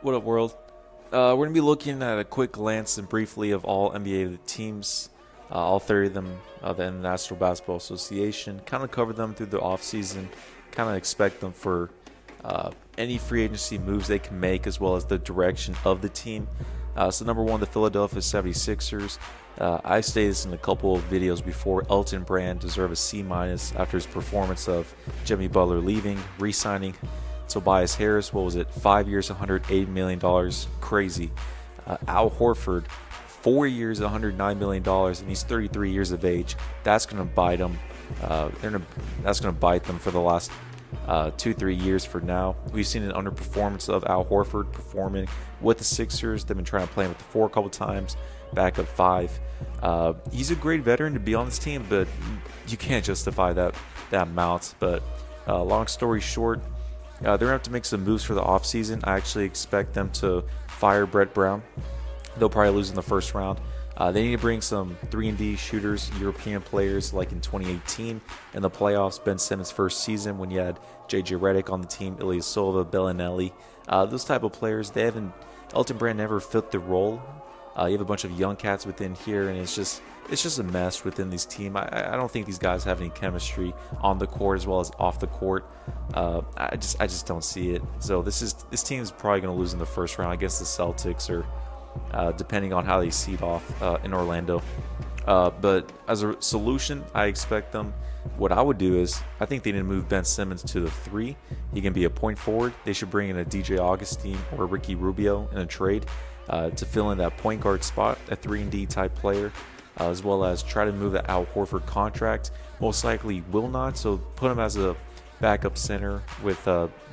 What up, world? We're going to be looking at a quick glance and briefly of all NBA teams, all 30 of them, the National Basketball Association. Kind of cover them through the offseason, kind of expect them for any free agency moves they can make, as well as the direction of the team. So, number one, the Philadelphia 76ers. I stated this in a couple of videos before. Elton Brand deserves a C minus after his performance of Jimmy Butler leaving, re signing Tobias Harris. What was it? 5 years, $180 million. Crazy. Al Horford, 4 years, $109 million, and he's 33 years of age. That's going to bite them. That's going to bite them for the last 2-3 years for now. We've seen an underperformance of Al Horford performing with the Sixers. They've been trying to play him with the four a couple times, back up five. He's a great veteran to be on this team, but you can't justify that amount. But long story short, they're going to have to make some moves for the offseason. I actually expect them to fire Brett Brown. They'll probably lose in the first round. They need to bring some 3-and-D shooters, European players like in 2018 in the playoffs, Ben Simmons' first season when you had J.J. Redick on the team, Ilyasova, Bellinelli. Those type of players, Elton Brand never fit the role. You have a bunch of young cats within here, and it's just a mess within this team. I don't think these guys have any chemistry on the court as well as off the court. I just don't see it. So this team is probably going to lose in the first round. I guess the Celtics are, depending on how they seed off in Orlando. But as a solution, I expect them. What I would do is I think they need to move Ben Simmons to the 3. He can be a point forward. They should bring in a DJ Augustine or Ricky Rubio in a trade to fill in that point guard spot, a 3-and-D type player, as well as try to move the Al Horford contract. Most likely will not, so put him as a backup center with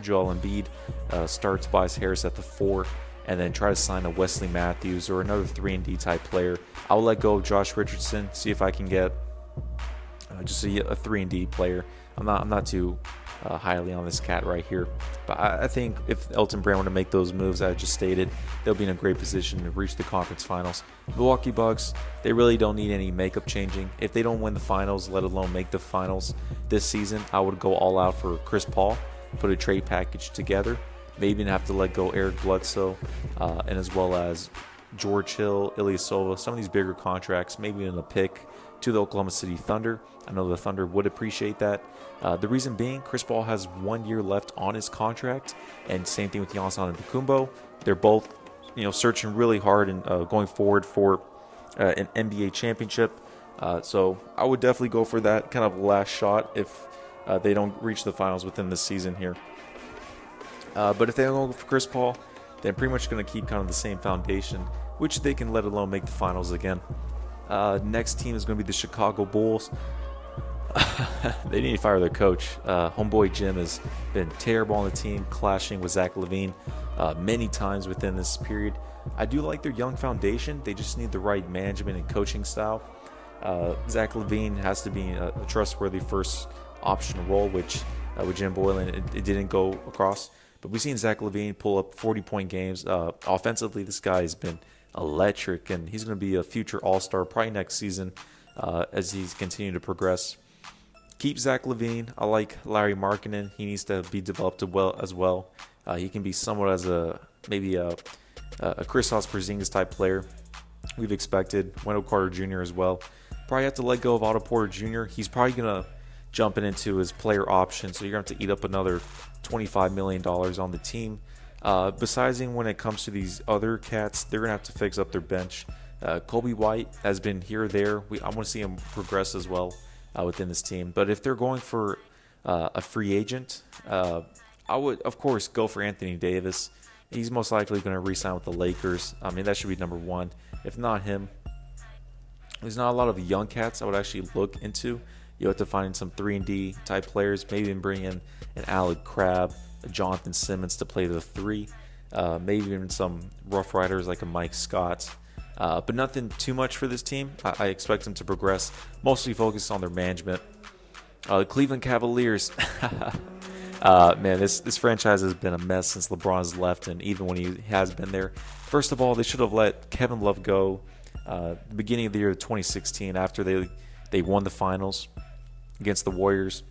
Joel Embiid, start Tobias Harris at the 4, and then try to sign a Wesley Matthews or another 3-and-D type player. I'll let go of Josh Richardson, see if I can get just a 3-and-D player. I'm not too highly on this cat right here, but I think if Elton Brand were to make those moves I just stated, they'll be in a great position to reach the conference finals. Milwaukee Bucks, they really don't need any makeup changing. If they don't win the finals, let alone make the finals this season, I would go all out for Chris Paul, put a trade package together, maybe have to let go Eric Bledsoe, and as well as George Hill, Ilyasova, some of these bigger contracts, maybe in a pick to the Oklahoma City Thunder. I know the Thunder would appreciate that. The reason being, Chris Paul has 1 year left on his contract, and same thing with Giannis Antetokounmpo. They're both, searching really hard and going forward for an NBA championship. So I would definitely go for that kind of last shot if they don't reach the finals within this season here. But if they don't go for Chris Paul, they're pretty much going to keep kind of the same foundation, which they can let alone make the finals again. Next team is going to be the Chicago Bulls. They need to fire their coach. Homeboy Jim has been terrible on the team, clashing with Zach LaVine many times within this period. I do like their young foundation. They just need the right management and coaching style. Zach LaVine has to be a trustworthy first option role, which with Jim Boylan, it didn't go across. But we've seen Zach LaVine pull up 40-point games. Offensively, this guy has been electric, and he's going to be a future All-Star probably next season as he's continued to progress. Keep Zach LaVine. I like Larry Markkinen. He needs to be developed as well. He can be somewhat as maybe a Kristaps Porzingis type player. We've expected Wendell Carter Jr. as well. Probably have to let go of Otto Porter Jr. He's probably going to jump into his player option, so you're going to have to eat up another $25 million on the team. Besides, when it comes to these other cats, they're going to have to fix up their bench. Kobe White has been here or there. I want to see him progress as well within this team. But if they're going for a free agent, I would, of course, go for Anthony Davis. He's most likely going to re-sign with the Lakers. I mean, that should be number one. If not him, there's not a lot of young cats I would actually look into. You have to find some 3-and-D type players, maybe even bring in an Alec Crabbe, a Jonathan Simmons to play the 3, maybe even some Rough Riders like a Mike Scott. But nothing too much for this team. I expect them to progress, mostly focused on their management. The Cleveland Cavaliers, man, this franchise has been a mess since LeBron's left, and even when he has been there. First of all, they should have let Kevin Love go the beginning of the year of 2016 after they won the finals against the Warriors.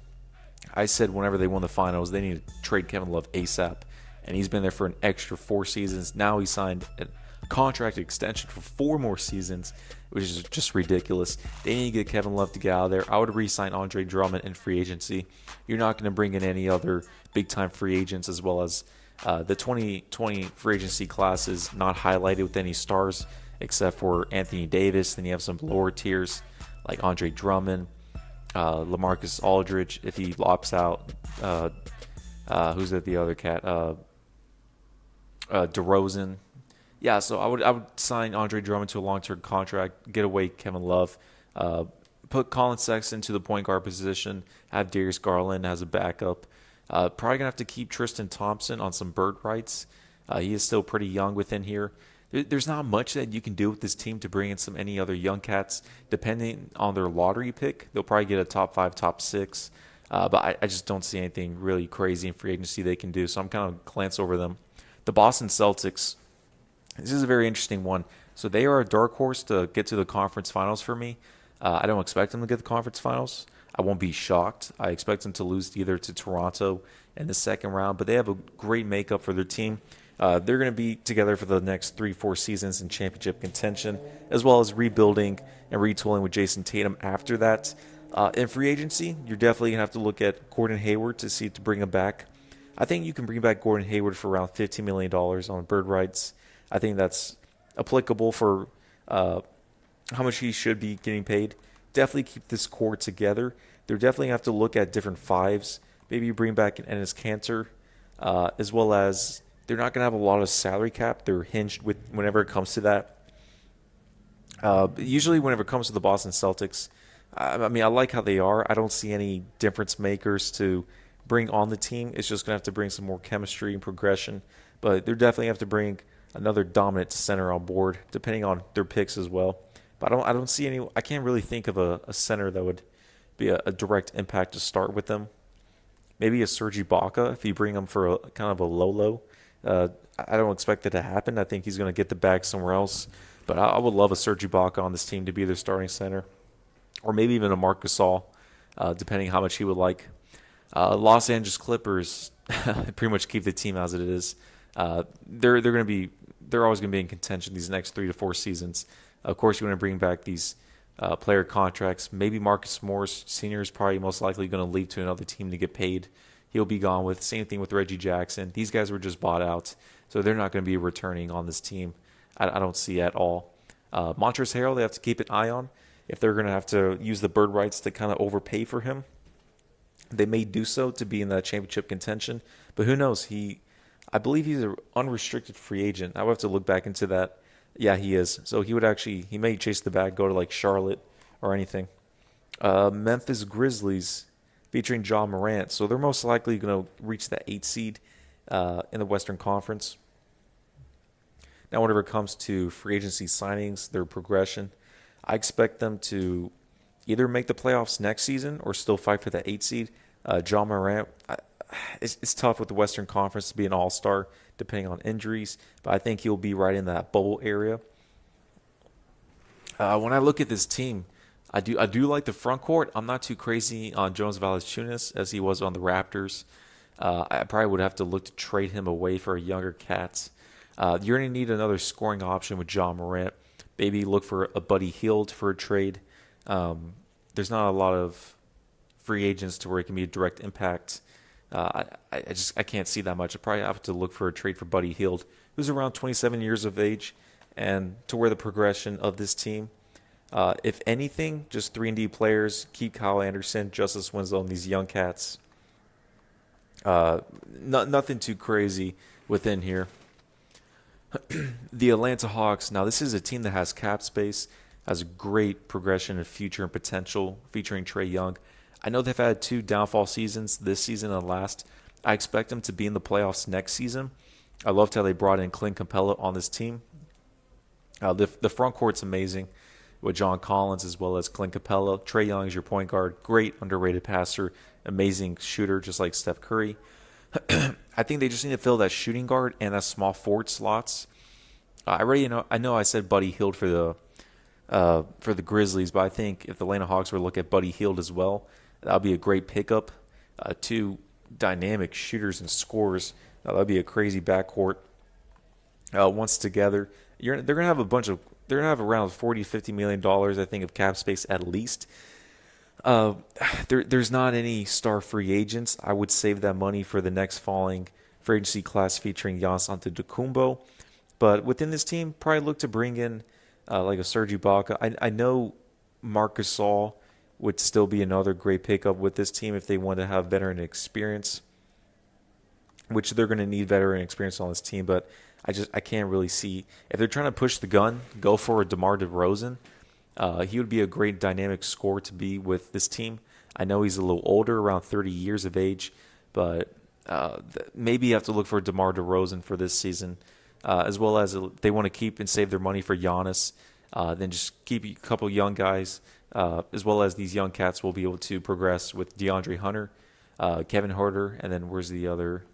I said whenever they won the finals, they need to trade Kevin Love ASAP. and he's been there for an extra 4 seasons. Now he signed a contract extension for 4 more seasons, which is just ridiculous. They need to get Kevin Love to get out of there. I would re-sign Andre Drummond in free agency. You're not going to bring in any other big-time free agents, as well as the 2020 free agency class is not highlighted with any stars except for Anthony Davis. Then you have some lower tiers like Andre Drummond, LaMarcus Aldridge if he opts out. Who's the other cat? DeRozan. Yeah, so I would sign Andre Drummond to a long-term contract, get away Kevin Love, put Colin Sexton to the point guard position, have Darius Garland as a backup. Probably gonna have to keep Tristan Thompson on some bird rights. He is still pretty young within here. There's not much that you can do with this team to bring in any other young cats. Depending on their lottery pick, they'll probably get a top 5, top 6. But I just don't see anything really crazy in free agency they can do. So I'm kind of glance over them. The Boston Celtics. This is a very interesting one. So they are a dark horse to get to the conference finals for me. I don't expect them to get the conference finals. I won't be shocked. I expect them to lose either to Toronto in the second round, but they have a great makeup for their team. They're going to be together for the next 3-4 seasons in championship contention, as well as rebuilding and retooling with Jason Tatum after that. In free agency, you're definitely going to have to look at Gordon Hayward to bring him back. I think you can bring back Gordon Hayward for around $15 million on bird rights. I think that's applicable for how much he should be getting paid. Definitely keep this core together. They're definitely have to look at different fives. Maybe you bring back an Enes Kanter, as well as they're not going to have a lot of salary cap. They're hinged with whenever it comes to that. Usually whenever it comes to the Boston Celtics, I like how they are. I don't see any difference makers to bring on the team. It's just going to have to bring some more chemistry and progression. But they definitely have to bring another dominant center on board, depending on their picks as well. But I don't see any. I can't really think of a center that would be a direct impact to start with them. Maybe a Serge Ibaka if you bring him for a kind of a low. I don't expect it to happen. I think he's going to get the bag somewhere else. But I would love a Serge Ibaka on this team to be their starting center, or maybe even a Marc Gasol, depending how much he would like. Los Angeles Clippers pretty much keep the team as it is. They're always going to be in contention these next 3 to 4 seasons. Of course, you want to bring back these player contracts. Maybe Marcus Morris Sr. is probably most likely going to leave to another team to get paid. He'll be gone with. Same thing with Reggie Jackson. These guys were just bought out, so they're not going to be returning on this team. I don't see at all. Montrezl Harrell, they have to keep an eye on. If they're going to have to use the bird rights to kind of overpay for him, they may do so to be in that championship contention. But who knows? I believe he's an unrestricted free agent. I would have to look back into that. Yeah, he is. So he may chase the bag, go to like Charlotte or anything. Memphis Grizzlies featuring Ja Morant. So they're most likely going to reach the 8th seed in the Western Conference. Now, whenever it comes to free agency signings, their progression, I expect them to either make the playoffs next season or still fight for the 8th seed. Ja Morant, it's tough with the Western Conference to be an all-star depending on injuries, but I think he'll be right in that bubble area. When I look at this team, I do like the front court. I'm not too crazy on Jonas Valanciunas as he was on the Raptors. I probably would have to look to trade him away for a younger cat. You're going to need another scoring option with Ja Morant. Maybe look for a Buddy Hield for a trade. There's not a lot of free agents to where it can be a direct impact. I can't see that much. I probably have to look for a trade for Buddy Hield, who's around 27 years of age, and to where the progression of this team. If anything, just 3-and-D players, keep Kyle Anderson, Justice Winslow, and these young cats. Nothing too crazy within here. The Atlanta Hawks. Now, this is a team that has cap space, has a great progression of future and potential, featuring Trae Young. I know they've had 2 downfall seasons, this season and last. I expect them to be in the playoffs next season. I loved how they brought in Clint Capella on this team. The front court's amazing with John Collins as well as Clint Capella. Trae Young is your point guard. Great underrated passer. Amazing shooter, just like Steph Curry. I think they just need to fill that shooting guard and that small forward slots. I know I said Buddy Hield for the Grizzlies, but I think if the Atlanta Hawks were to look at Buddy Hield as well, that would be a great pickup. 2 dynamic shooters and scorers That'd be a crazy backcourt once together. They're gonna have a bunch of they're gonna have around 40 to $50 million, I think, of cap space at least. Uh, there's not any star free agents. I would save that money for the next falling free agency class featuring Giannis Antetokounmpo. But within this team, probably look to bring in like a Serge Ibaka. I know Marcus Gasol would still be another great pickup with this team if they want to have veteran experience, which they're going to need veteran experience on this team. But I can't really see if they're trying to push the gun, go for a DeMar DeRozan. He would be a great dynamic scorer to be with this team. I know he's a little older, around 30 years of age, but maybe you have to look for DeMar DeRozan for this season, as well as they want to keep and save their money for Giannis. Then just keep a couple young guys, as well as these young cats will be able to progress with DeAndre Hunter, Kevin Huerter, and then where's the other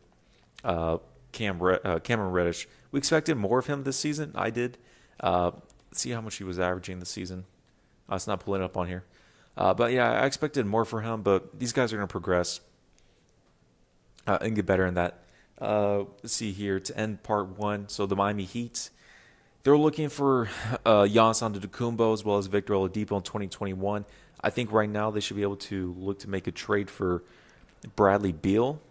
Cameron Reddish. We expected more of him this season. I did. Let's see how much he was averaging this season. It's not pulling up on here. But yeah, I expected more for him, but these guys are going to progress and get better in that. Let's see here to end part one. So the Miami Heat, they're looking for Giannis Antetokounmpo as well as Victor Oladipo in 2021. I think right now they should be able to look to make a trade for Bradley Beal.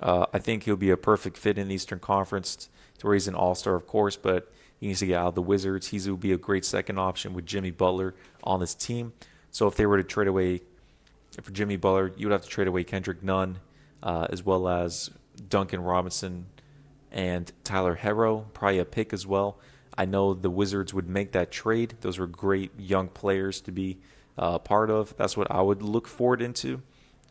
I think he'll be a perfect fit in the Eastern Conference to where he's an all-star, of course, but he needs to get out of the Wizards. He will be a great second option with Jimmy Butler on this team. So if they were to trade away for Jimmy Butler, you would have to trade away Kendrick Nunn, as well as Duncan Robinson and Tyler Herro, probably a pick as well. I know the Wizards would make that trade. Those were great young players to be part of. That's what I would look forward into.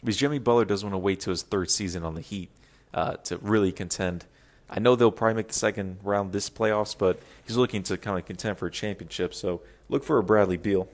Because Jimmy Butler doesn't want to wait till his third season on the Heat to really contend. I know they'll probably make the second round this playoffs, but he's looking to kind of contend for a championship. So look for a Bradley Beal.